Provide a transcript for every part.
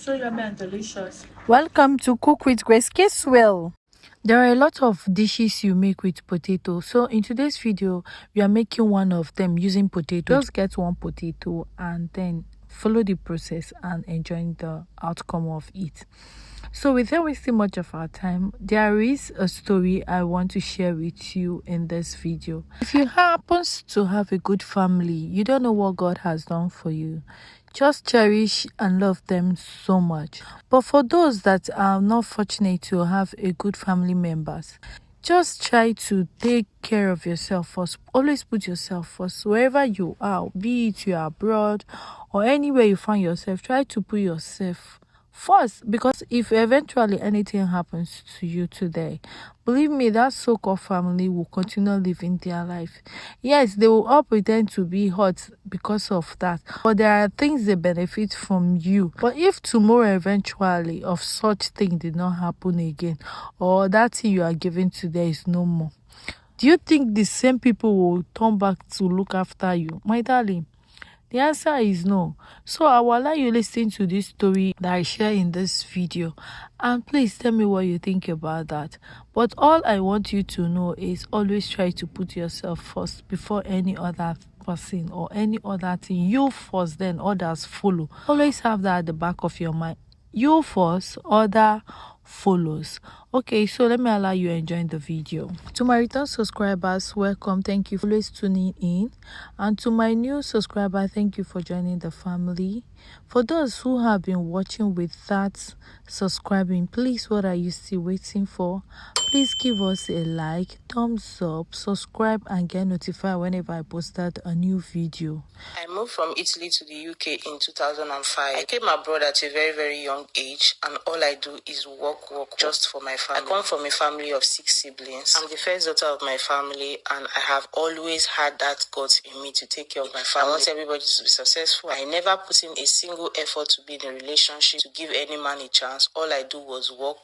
So yummy and delicious. Welcome to Cook with Grace Caswell. There are a lot of dishes you make with potato. So in today's video, we are making one of them using potato. Just get one potato and then follow the process and enjoy the outcome of it. So without wasting much of our time, there is a story I want to share with you in this video. If you happen to have a good family, you don't know what God has done for you, just cherish and love them so much. But for those that are not fortunate to have a good family members, just try to take care of yourself first. Always put yourself first. Wherever you are, be it you are abroad or anywhere you find yourself, try to put yourself first, because if eventually anything happens to you today, believe me, that so-called family will continue living their life. Yes, they will all pretend to be hurt because of that, but there are things they benefit from you. But if tomorrow eventually of such thing did not happen again, or that thing you are giving today is no more, do you think the same people will turn back to look after you? My darling, the answer is no. So I will allow you listen to this story that I share in this video, and please tell me what you think about that. But all I want you to know is always try to put yourself first before any other person or any other thing. You first, then others follow. Always have that at the back of your mind. You first, other follows. Okay, so let me allow you enjoy the video. To my return subscribers, welcome. Thank you for always tuning in. And to my new subscriber, thank you for joining the family. For those who have been watching without subscribing, please, what are you still waiting for? Please give us a like, thumbs up, subscribe, and get notified whenever I posted a new video. I moved from Italy to the UK in 2005. I came abroad at a very, very young age, and all I do is work just for my family. I come from a family of 6 siblings. I'm the first daughter of my family, and I have always had that guts in me to take care of my family. I want everybody to be successful. I never put in a single effort to be in a relationship, to give any man a chance. All I do was work.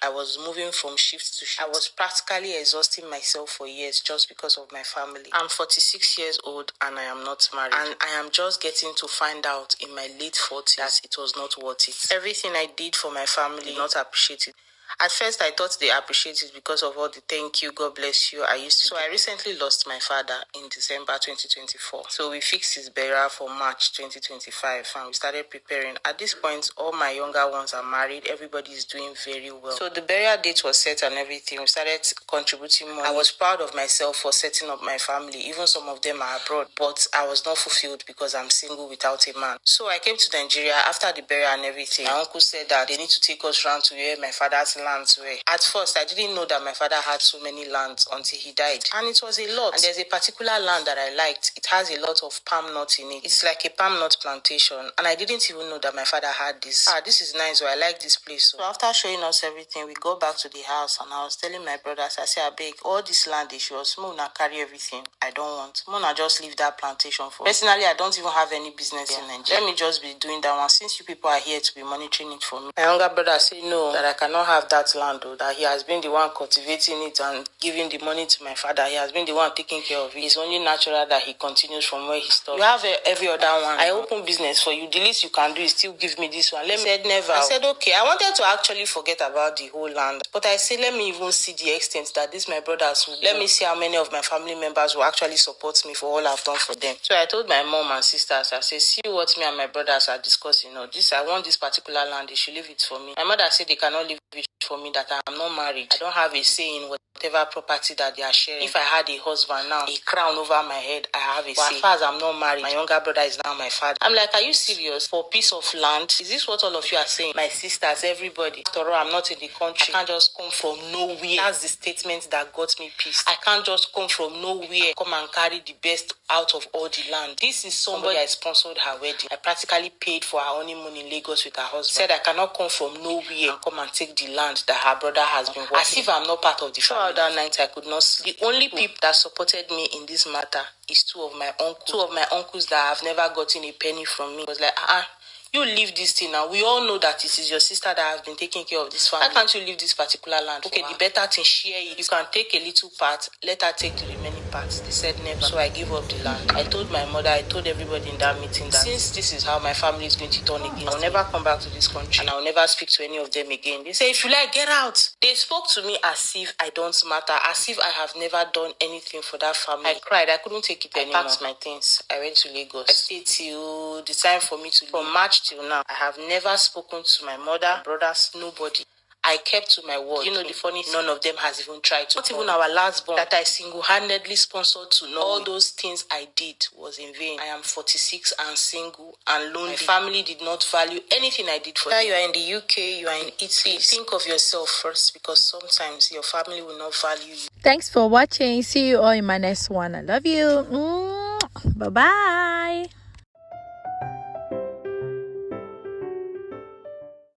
I was moving from shift to shift. I was practically exhausting myself for years just because of my family. I'm 46 years old and I am not married. And I am just getting to find out in my late 40s that it was not worth it. Everything I did for my family did not appreciate it. At first, I thought they appreciated it because of all the thank you, God bless you I used to. So I recently lost my father in December 2024. So we fixed his burial for March 2025 and we started preparing. At this point, all my younger ones are married. Everybody is doing very well. So the burial date was set and everything. We started contributing money. I was proud of myself for setting up my family. Even some of them are abroad. But I was not fulfilled because I'm single without a man. So I came to Nigeria after the burial and everything. My uncle said that they need to take us around to where my father's lands were. At first, I didn't know that my father had so many lands until he died. And it was a lot. And there's a particular land that I liked. It has a lot of palm nuts in it. It's like a palm nut plantation. And I didn't even know that my father had this. This is nice. So I like this place. So after showing us everything, we go back to the house and I was telling my brothers, I said, I beg, all this land they show us, Mona carry everything. I don't want. Mona just leave that plantation for me. Personally, I don't even have any business in Nigeria. Let me just be doing that one since you people are here to be monitoring it for me. My younger brother said no, that I cannot have that land, though, that he has been the one cultivating it and giving the money to my father. He has been the one taking care of it. It's only natural that he continues from where he stopped. You have every other one. I open business for you. The least you can do is still give me this one. Let me said never. I said okay. I wanted to actually forget about the whole land, but I said let me even see the extent that this my brothers will. Let me see how many of my family members will actually support me for all I've done for them. So I told my mom and sisters, I said, see what me and my brothers are discussing. This I want this particular land. They should leave it for me. My mother said they cannot leave it for me, that I'm not married. I don't have a say in whatever property that they are sharing. If I had a husband now, a crown over my head, I have a say. As far as I'm not married, my younger brother is now my father. I'm like, are you serious? For a piece of land? Is this what all of you are saying? My sisters, everybody. After all, I'm not in the country. I can't just come from nowhere. That's the statement that got me pissed. I can't just come from nowhere, come and carry the best out of all the land. This is somebody I sponsored her wedding. I practically paid for her honeymoon in Lagos with her husband. Said I cannot come from nowhere and come and take the land that her brother has been working. As if I'm not part of the family. Throughout that night, I could not sleep. The only people that supported me in this matter is two of my uncles. Two of my uncles that have never gotten a penny from me. It was like, you leave this thing now. We all know that it is your sister that has been taking care of this family. Why can't you leave this particular land? Okay, the better thing, share it. You can take a little part, let her take the remaining part. part. They said never. So I gave up the land. I told my mother, I told everybody in that meeting that since this is how my family is going to turn against me, I'll never come back to this country and I'll never speak to any of them again. They say, if you like, get out. They spoke to me as if I don't matter, as if I have never done anything for that family. I cried. I couldn't take it anymore. I packed my things. I went to Lagos. I stayed till the time for me to leave. From March till now, I have never spoken to my mother, brothers, nobody. I kept to my word. You know the funny thing, none of them has even tried to. Not even our last born that I single-handedly sponsored to know. All those things I did was in vain. I am 46 and single and lonely. My family did not value anything I did for them. You are in the UK, you are in Italy. Think of yourself first, because sometimes your family will not value you. Thanks for watching. See you all in my next one. I love you. Bye-bye.